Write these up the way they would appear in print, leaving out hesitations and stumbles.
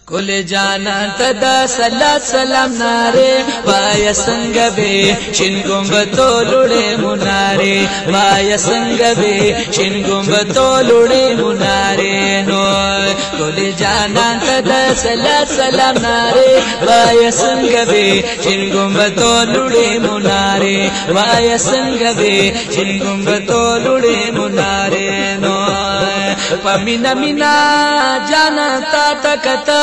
کل جانان تدا صلات سلام نارے وایا سنگ بے شن گنبتو لڑے منارے وایا سنگ بے شن گنبتو لڑے منارے نو کل جانان تدا صلات سلام نارے وایا سنگ بے شن گنبتو لڑے منارے وایا سنگ بے شن گنبتو لڑے منارے نو پمینا مینا جانا تا تکتا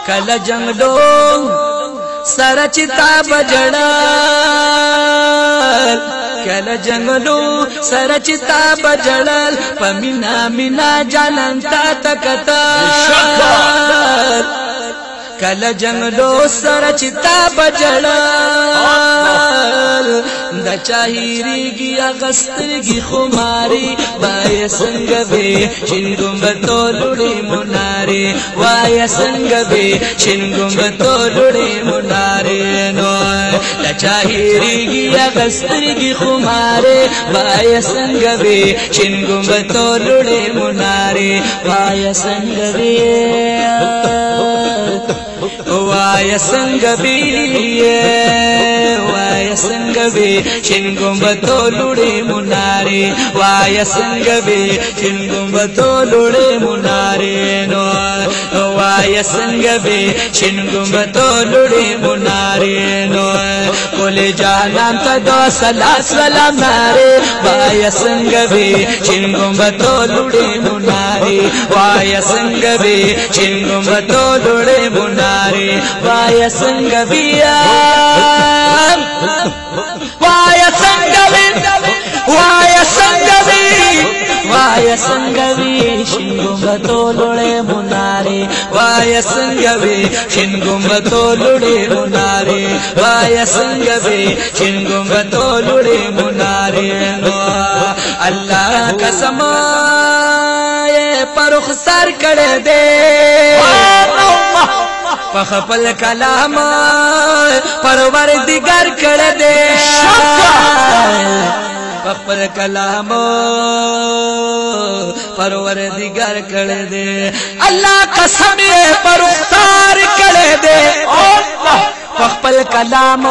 کل جنگلو سرچتا بجڑل کل جنگلو سرچتا بجڑل پمینا مینا جانن تا تکتا کل جنگلو سرچتا بجڑل دا چاہیری گی اغستر گی خماری وایا سنگ بے شنگم بتو لڑی منارے وایا سنگ بے شنگم بتو لڑی منارے نو دا چاہیری گی اغستر گی خماری وایا سنگ بے شنگم بتو لڑی منارے وایا سنگ بے وایا سنگ بے وایا سنگ بے شنگم بتو لڑے منارے وایا سنگ بے شنگم بتو لڑے منارے نو وایا سنگ بے شنگم بتو لڑے منارے نو کل جانان تدو صلات سلام نارے وایا سنگ بے شنگم بتو لڑے منارے وایا سنگ بے شنگم بتو لڑے منارے وایا سنگ بے وایا سنگ بے وایا سنگ بے وایا سنگ بے شنگم بتو لڑے منارے وایا سنگ بے شنگم بتو لڑے منارے وایا سنگ بے شنگم بتو لڑے منارے اللہ قسم پر رخسار کر دے پخپل کلام پروردگار کر دے پخپل کلام پروردگار کر دے اللہ قسم پرختار کر دے پخپل کلام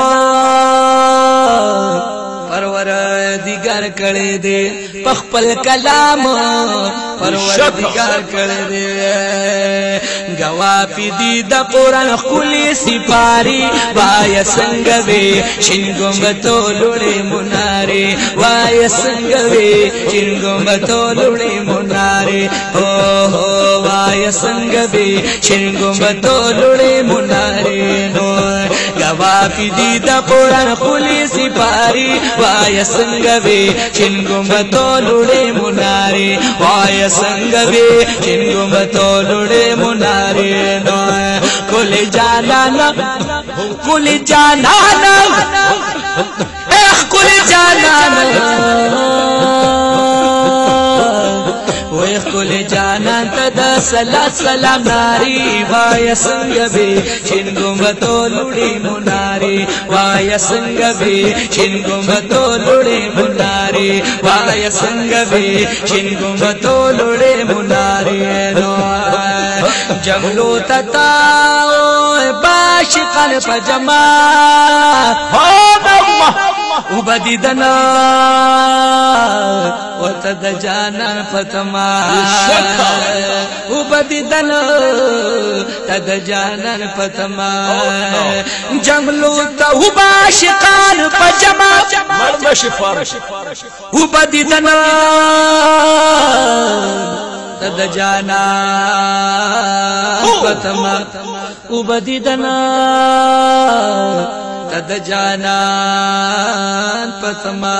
پروردگار کر دے پخپل کلام پروردگار کر دے گواہ پی دی دا قرآن خلی سپاری وایا سنگ بے شنگم بتو لڑے منارے وایا سنگ بے شنگم بتو لڑے منارے وایا سنگ بے شنگم بتو لڑے منارے نو گواہ پی دی دا قرآن خلی سپاری وایا سنگ بے شنگم بتو لڑے منارے وایا سنگ بے شنگم بتو لڑے منارے نو کل جانانا کل جانانا کل جانانا کل جانان تدا صلات سلام ناری وایا سنگ بے شنگم بتو لڑے منارے وایا سنگ بے شنگم بتو لڑے منارے وایا سنگ بے شنگم بتو لڑے منارے نو جنگلو تتا باشقان پجما وبدی دنا وتد جانان پتما وبدی دنا تد جانان پتما جنگلو تا باشقان پجما وبدی دنا تد جانان پتما وبدی دنا تد جانان پتما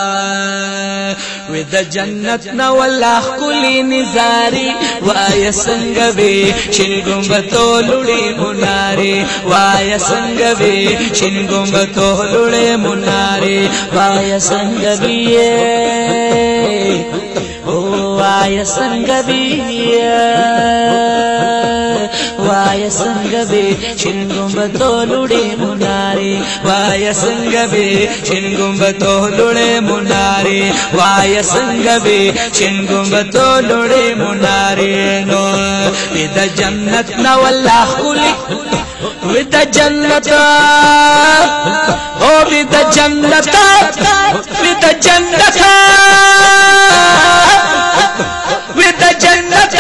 وید جنت نو اللہ کلی نزاری وایا سنگ بے شنگم بتو لڑے منارے وایا سنگ بے شنگم بتو لڑے منارے وایا سنگ بے وایا سنگ بے وایا سنگ بے شنگم بتو لڑے منارے وایا سنگ بے شنگم بتو لڑے منارے وایا سنگ بے شنگم بتو لڑے منارے نو وید جنت نا والله خلی وید جنت او وید جنت وید جنت وید جنت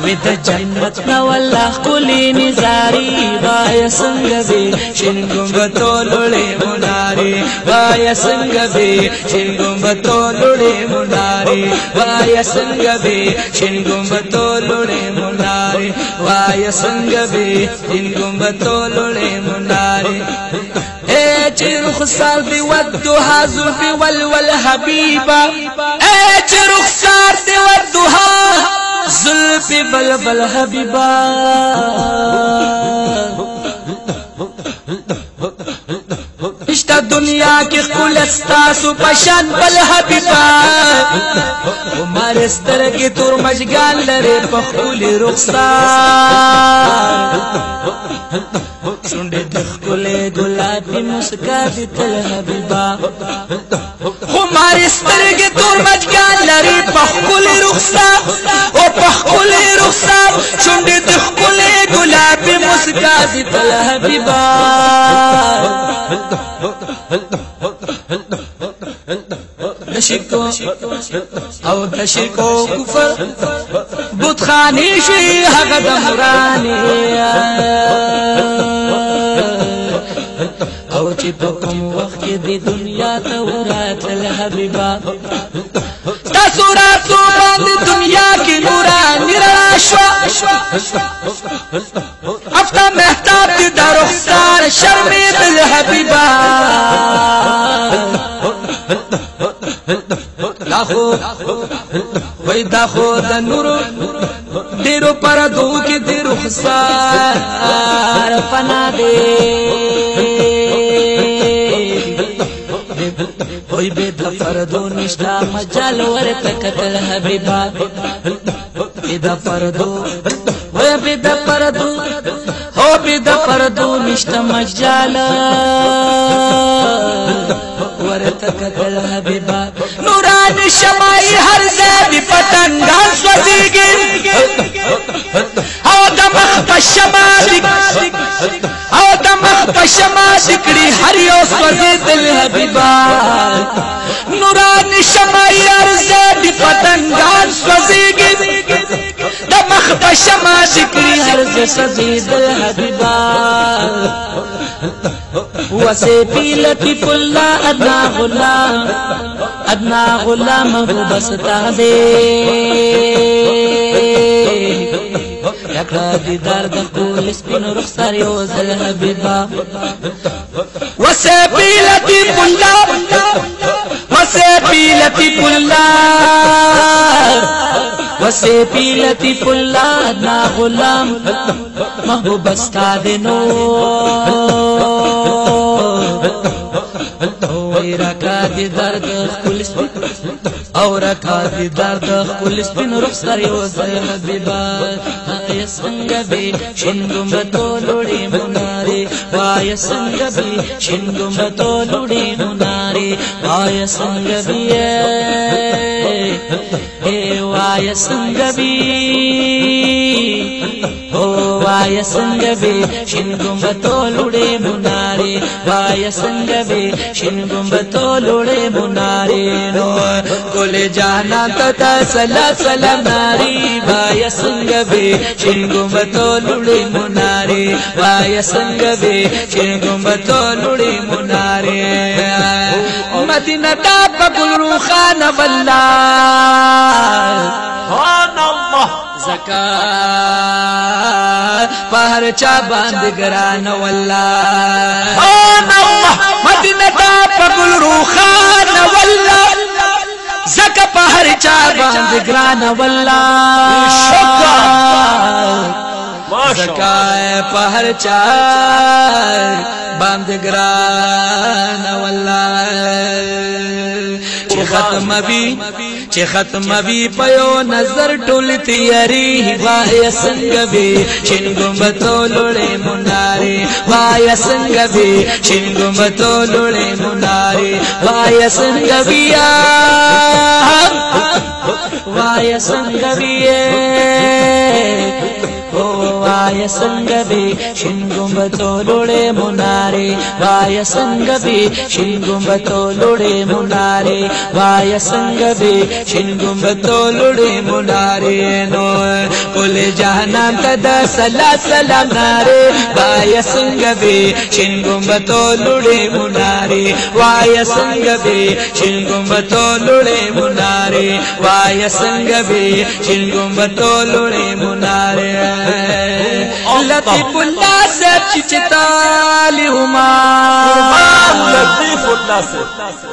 وید جنت نا والله خلی نزاری وای څنګه به شین ګمبتو لړې مناري وای څنګه به شین ګمبتو لړې مناري وای څنګه به شین ګمبتو لړې مناري وای څنګه به شین ګمبتو لړې مناري اے چې رخسار دی ودها زلفي ولول حبيبا اے چې رخسار دی ودها زلفي بلبل حبيبا اشتا دنیا کی خلستا سو پشان بل حبیبا عمر سترگی تور مجگان لرے پخولی رخسار سنڈے دخلے گلابی مسکا دی تل حبیبا عمر سترگی تور مجگان لرے پخولی رخسار او پخولی رخسار سنڈے دخلے گلابی مسکا دی تل حبیبا دشکو او دشکو کفر بتخانی شوی هغه د مرانی او چې په کوم وخت کې د دنیا ته وراتل حبیبا تاسو راتو باندې دنیا کې نورانی راشوا افتا مهتاب دي د رخسار شرمید الحبیبا داخو وای داخو د نور ډیرو پردو کې د رخسار فنا دے وای به د پردو نشتا مجال ورته کتل حبیبا د پردو وای به د پردو هو به د پردو نشتا مجال ورته کتل حبیبا نوران شمائی ہر زیدی پتنگان سوزیگی او دمخ پشما دکڑی ہر یو سوزی دل حبیبا نوران شمائی ہر زیدی پتنگان سوزیگی دمخ پشما دکڑی ہر زیدی دل حبیبا وسیفی لطیف اللہ ادنا غلام بستا دے یکڑا دیدار دا کول سپین رخسار یوزل حبیبا وسیفی لطیف اللہ وسیفی لطیف اللہ وسیفی لطیف اللہ ادنا غلام محبوب بستا دے نو رکا دی درد خپل سپین او رکا دی درد خپل سپین رخسار یوزل حبیبا وای څنګه به شین ګمبتو لړې مناري وای څنګه به شین ګمبتو لړې مناري وای څنګه به وای څنګه به وای څنګه به شین ګمبتو لړې مناري وای څنګه به شین ګمبتو لړې مناري نو کول جانا ته سلام ناری وای څنګه به شین ګمبتو لړې مناري وای څنګه به شین ګمبتو لړې مناري مدینه تا بګل روخان والله سبحان الله زکات پہر چا باند گران والله سبحان الله مدینه تا بګل روخان والله زکا پہر چا باند گران والله زکا پہر چا باند گران والله چې ختم بي پيو نظر ټول تیاری وای څنګه به شین ګمبتو لړې مناري وای څنګه به شین ګمبتو لړې مناري وای څنګه بیا وای سنگویه وای سنگبی شین گنبدو لوڑے منارے وای سنگبی شین گنبدو لوڑے منارے وای سنگبی شین گنبدو لوڑے منارے نو کل جہنم تدا صلا سلام نارے وای سنگبی شین گنبدو لوڑے منارے وای سنگبی شین گنبدو لوڑے منارے وای سنگبی شین گنبدو لوڑے منارے لطیف اللہ سے چچتالی لطیف اللہ سے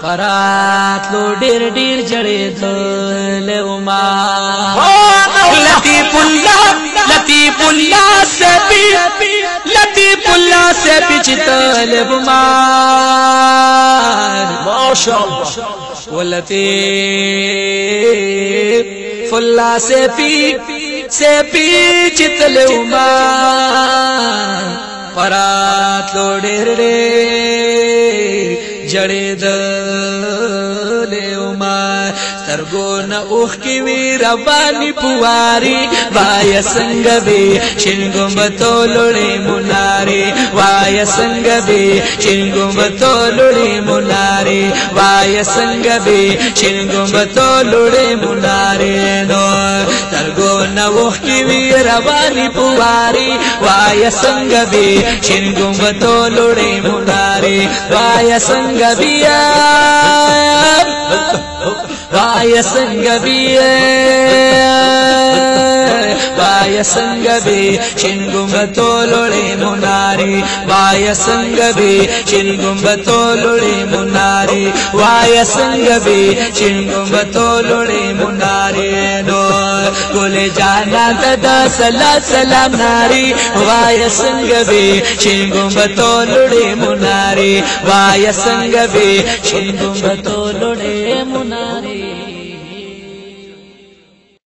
فرات لو ڈیر ڈیر جڑے دل لطیف اللہ سے لطیف اللہ سے چچتال ماشاءاللہ ولطیف اللہ سے پیچتل فرات لو ڈیر جڑے دل سترگون اوخ کی وی ربانی پواری وای سنگبی شین گنبدو لوڑے منارے وای سنگبی شین گنبدو لوڑے منارے وای سنگبی شین گنبدو لوڑے منارے نو سترگون اوخ کی وی ربانی پواری وای سنگبی شین گنبدو لوڑے منارے وای سنگبی وای سنگبی وای سنگبی شین گنبدو لوڑے منارے وای سنگبی شین گنبدو لوڑے منارے وای سنگبی شین گنبدو لوڑے منارے نو کل جانا تدا صلا سلام ناری وای سنگبی شین گنبدو لوڑے منارے وای سنگبی شین گنبدو لوڑے منارے